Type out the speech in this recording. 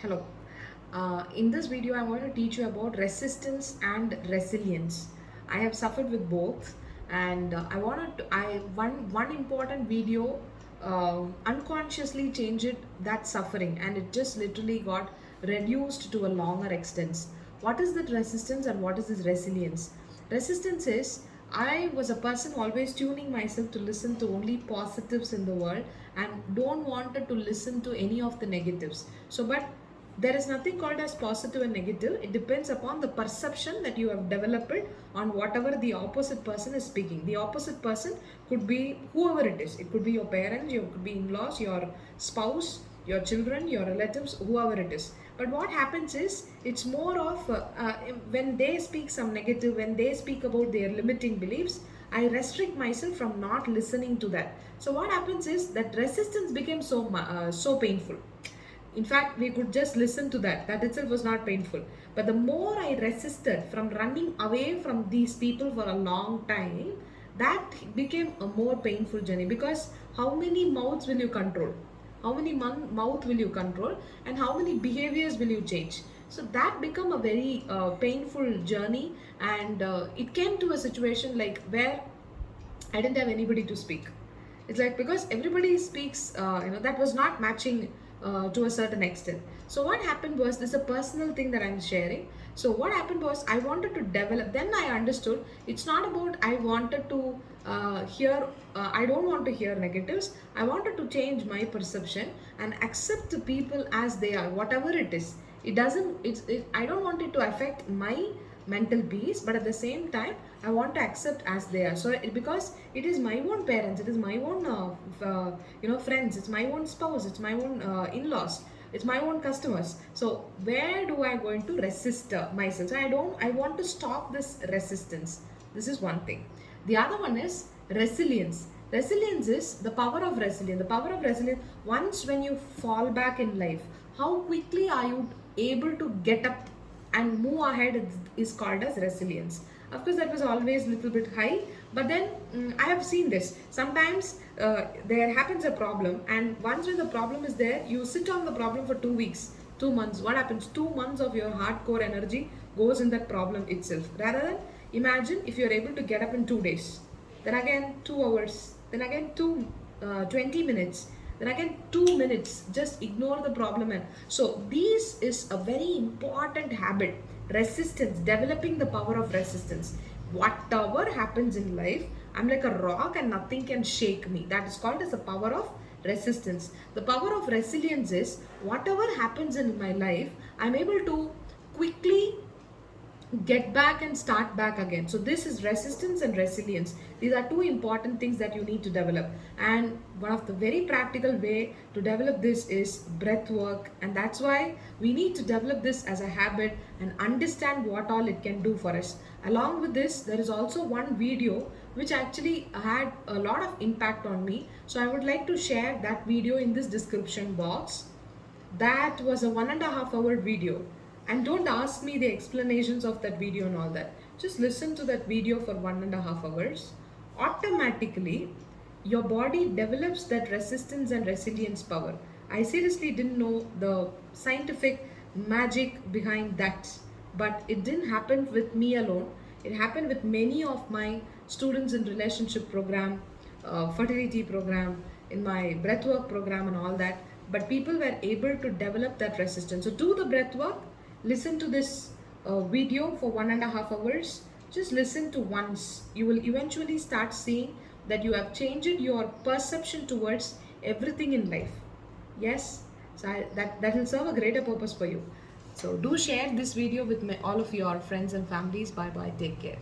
Hello. In this video, I'm going to teach you about resistance and resilience. I have suffered with both, and I wanted to, I one important video unconsciously changed that suffering, and it just literally got reduced to a longer extent. What is that resistance and what is this resilience? Resistance is I was a person always tuning myself to listen to only positives in the world and don't wanted to listen to any of the negatives. So, but there is nothing called as positive and negative. It depends upon the perception that you have developed on whatever the opposite person is speaking. The opposite person could be whoever it is. It could be your parents, you could be in-laws, your spouse, your children, your relatives, whoever it is. But what happens is it's more of when they speak some negative, when they speak about their limiting beliefs, I restrict myself from not listening to that. So what happens is that resistance became so painful. In fact, we could just listen to that. That itself was not painful. But the more I resisted from running away from these people for a long time, that became a more painful journey, because how many mouths will you control? How many mouth will you control? And how many behaviors will you change? So that become a very painful journey, and it came to a situation like where I didn't have anybody to speak. It's like because everybody speaks, that was not matching to a certain extent. So what happened was, this is a personal thing that I'm sharing. So what happened was, I wanted to develop. Then I understood it's not about I wanted to hear. I don't want to hear negatives. I wanted to change my perception and accept the people as they are, whatever it is. It doesn't. I don't want it to affect my mental peace, but at the same time I want to accept as they are. So because it is my own parents, it is my own friends, it's my own spouse, it's my own in-laws, it's my own customers. So where do I going to resist myself? So I want to stop this resistance. This is one thing. The other one is resilience. Resilience is the power of resilience. The power of resilience, once when you fall back in life, how quickly are you able to get up and move ahead is called as resilience. Of course, that was always a little bit high, but then I have seen this. Sometimes there happens a problem, and once when the problem is there, you sit on the problem for 2 weeks, 2 months. What happens? 2 months of your hardcore energy goes in that problem itself. Rather than imagine if you're able to get up in 2 days, then again 2 hours, then again 20 minutes, then again 2 minutes, just ignore the problem. And so this is a very important habit, resistance, developing the power of resistance. Whatever happens in life, I'm like a rock and nothing can shake me. That is called as the power of resistance. The power of resilience is whatever happens in my life, I'm able to quickly get back and start back again. So this is resistance and resilience. These are two important things that you need to develop, and one of the very practical way to develop this is breath work. And that's why we need to develop this as a habit and understand what all it can do for us. Along with this, there is also one video which actually had a lot of impact on me, so I would like to share that video in this description box. That was a 1.5 hour video, and don't ask me the explanations of that video and all that. Just listen to that video for 1.5 hours. Automatically your body develops that resistance and resilience power. I seriously didn't know the scientific magic behind that, but it didn't happen with me alone. It happened with many of my students in relationship program, fertility program, in my breathwork program and all that. But people were able to develop that resistance. So do the breathwork, listen to this video for 1.5 hours. Just listen to once. You will eventually start seeing that you have changed your perception towards everything in life. Yes, so that will serve a greater purpose for you. So do share this video with all of your friends and families. Bye bye. Take care.